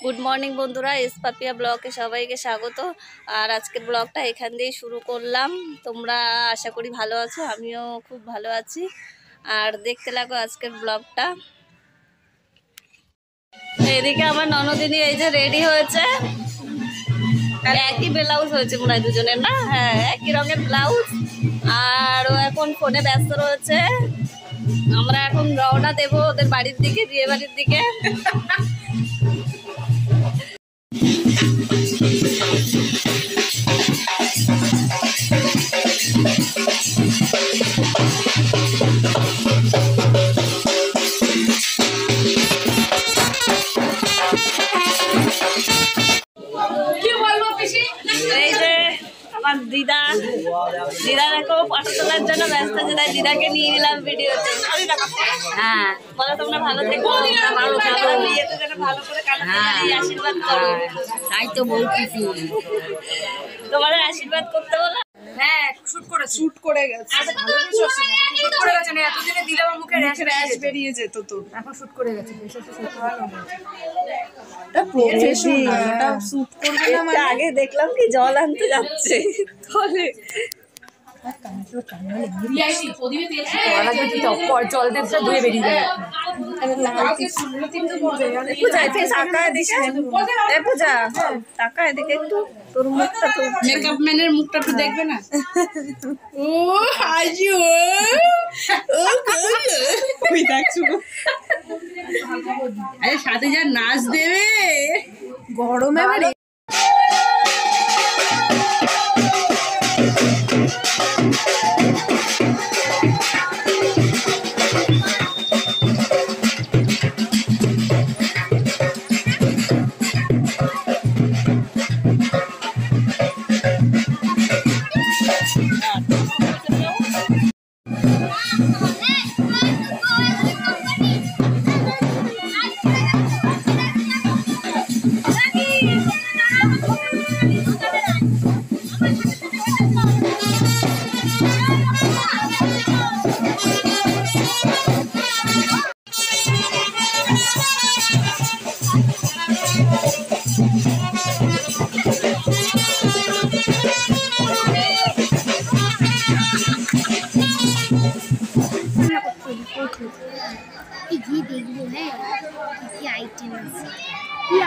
Good morning বন্ধুরা, এসপাপিয়া ব্লগে সবাইকে স্বাগত। আর আজকের ব্লগটা এখান দিয়েই শুরু করলাম। তোমরা আশা করি ভালো আছো, আমিও খুব ভালো আছি। আর দেখতে লাগো আজকের ব্লগটা। এদিকে আমার ননদিনী এই যে রেডি হয়েছে, একই ব্লাউজ হয়েছে মনে হয় দুজনের, না? হ্যাঁ, একই রঙের ব্লাউজ। আর ও এখন ফোনে ব্যস্ত রয়েছে। আমরা এখন রওনা দেবো ওদের বাড়ির দিকে, বিয়ে বাড়ির দিকে। এই যে আমার দিদা দেখো ফটো তোলার জন্য ব্যস্ত আছে, তাই দিদাকে নিয়ে নিলাম ভিডিওতে। হ্যাঁ, বলো তোমরা ভালো থেকো, বিয়েতে যেন ভালো করে কাটাতে পারি, আশীর্বাদ করো। তাই তো বলতেছি, তোমাদের আশীর্বাদ করতে বলো। হ্যাঁ, শুট করে গেছে। শুট করে গেছে না, এতদিনে দিলে আমার মুখে র্যাশ বেরিয়ে যেত। তো এখন শুট করে গেছে। আগে দেখলাম কি জল আনতে যাচ্ছে, জল দেবটা ধুয়ে বেরিয়ে যায়। পূজা টাকা এদিকে একটু, তোর মুখটা তো মেকআপ ম্যানের মুখটা একটু দেখবে না? ও হাজি, আরে সাথে যা নাচ দেবে গরমে।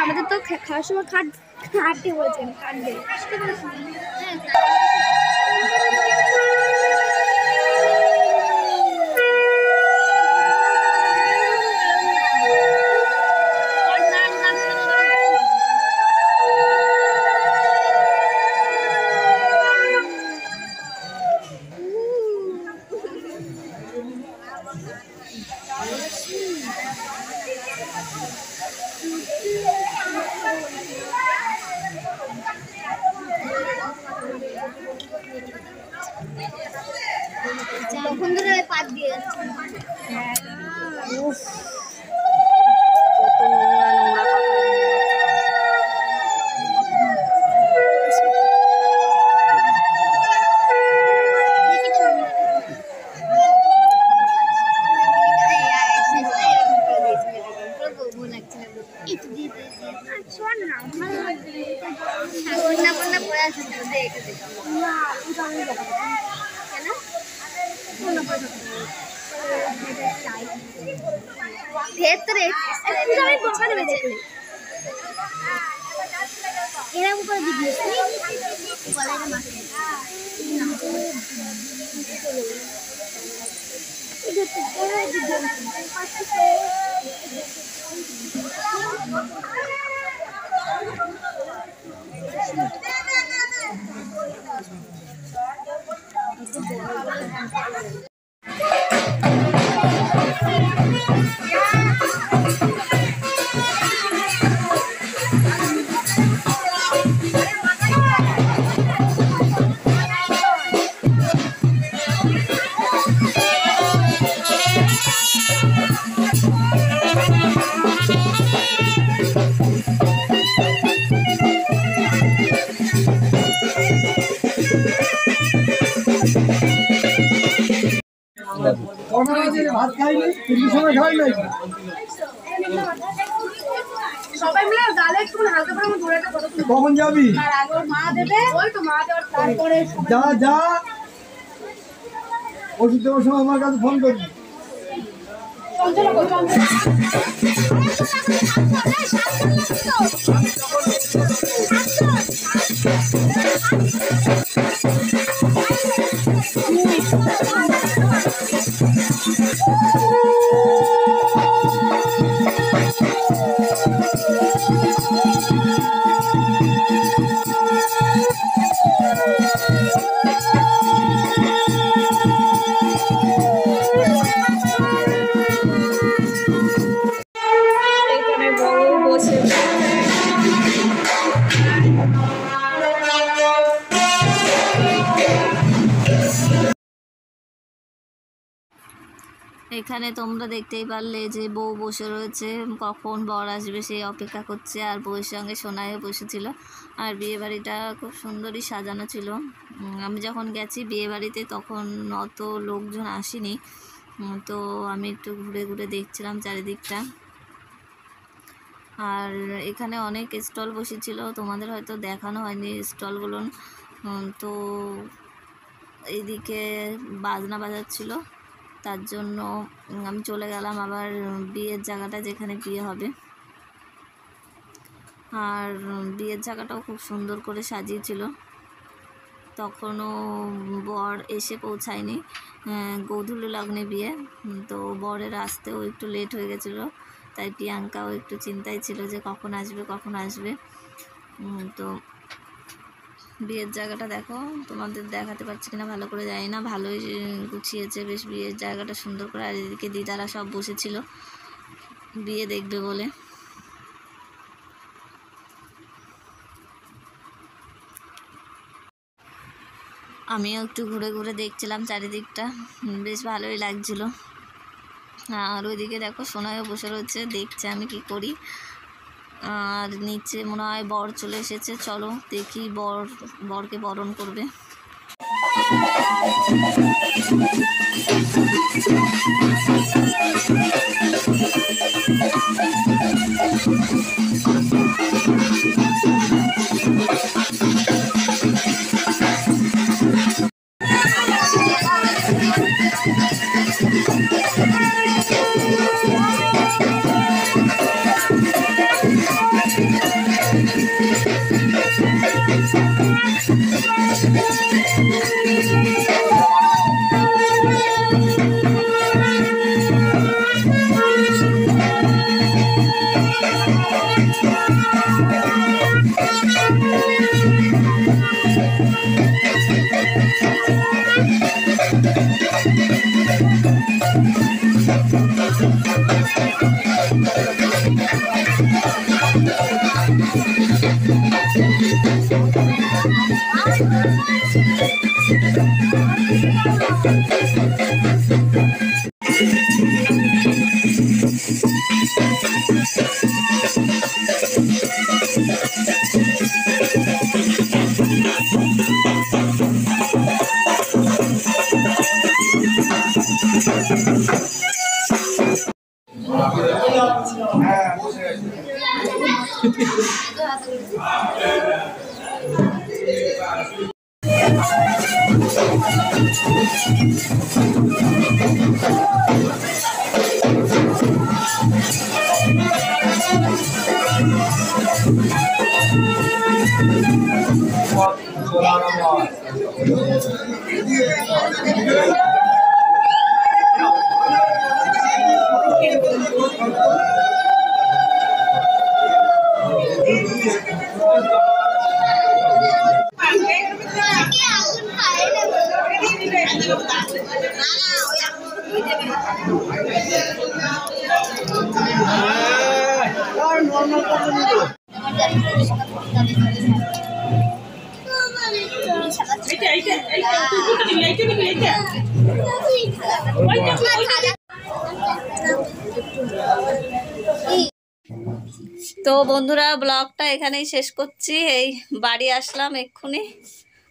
আমাদের তো খাওয়ার সময় খাটতে বলছেন, কাটবে। তখন ধরে পাত দিয়ে যাচ্ছে। ভেতরে এরকম করে দিবি ভাত খাইনি, সময় খাই নাই। সবাই মিলে গালে কখন যাবি? যা যা ওষুধ দেওয়ার সময় আমার কাছে ফোন করবি। এখানে বউ বসে এখানে তোমরা দেখতেই পারলে যে বউ বসে রয়েছে, কখন বর আসবে সেই অপেক্ষা করছে। আর বউয়ের সঙ্গে সোনাইও বসেছিল। আর বিয়েবাড়িটা খুব সুন্দরই সাজানো ছিল। আমি যখন গেছি বিয়েবাড়িতে তখন অত লোকজন আসেনি, তো আমি একটু ঘুরে ঘুরে দেখছিলাম চারিদিকটা। আর এখানে অনেক স্টল বসেছিল, তোমাদের হয়তো দেখানো হয়নি স্টলগুলো। তো এইদিকে বাজনা বাজাচ্ছিল, তার জন্য আমি চলে গেলাম আবার বিয়ের জায়গাটা যেখানে বিয়ে হবে। আর বিয়ের জায়গাটাও খুব সুন্দর করে সাজিয়েছিল। তখনও বর এসে পৌঁছায়নি, গোধূলি লগ্নে বিয়ে, তো বরের আসতেও একটু লেট হয়ে গেছিলো। তাই প্রিয়াঙ্কাও একটু চিন্তায় ছিল যে কখন আসবে। তো বিয়ের জায়গাটা দেখো, তোমাদের দেখাতে পারছি কিনা ভালো করে জানি না, ভালোই গুছিয়েছে বেশ বিয়ের জায়গাটা সুন্দর করে। আর এদিকে দিদারা সব বসেছিল বিয়ে দেখবে বলে। আমিও একটু ঘুরে ঘুরে দেখছিলাম চারিদিকটা, বেশ ভালোই লাগছিল। আর ওইদিকে দেখো সোনাইও বসে রয়েছে, দেখছে আমি কি করি। আর নিচে মনে হয় বর চলে এসেছে, চলো দেখি বরকে বরণ করবে। তো বন্ধুরা ব্লগটা এখানেই শেষ করছি। এই বাড়ি আসলাম এক্ষুনি,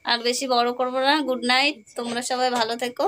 আর বেশি বড় করবো না। গুড নাইট, তোমরা সবাই ভালো থেকো।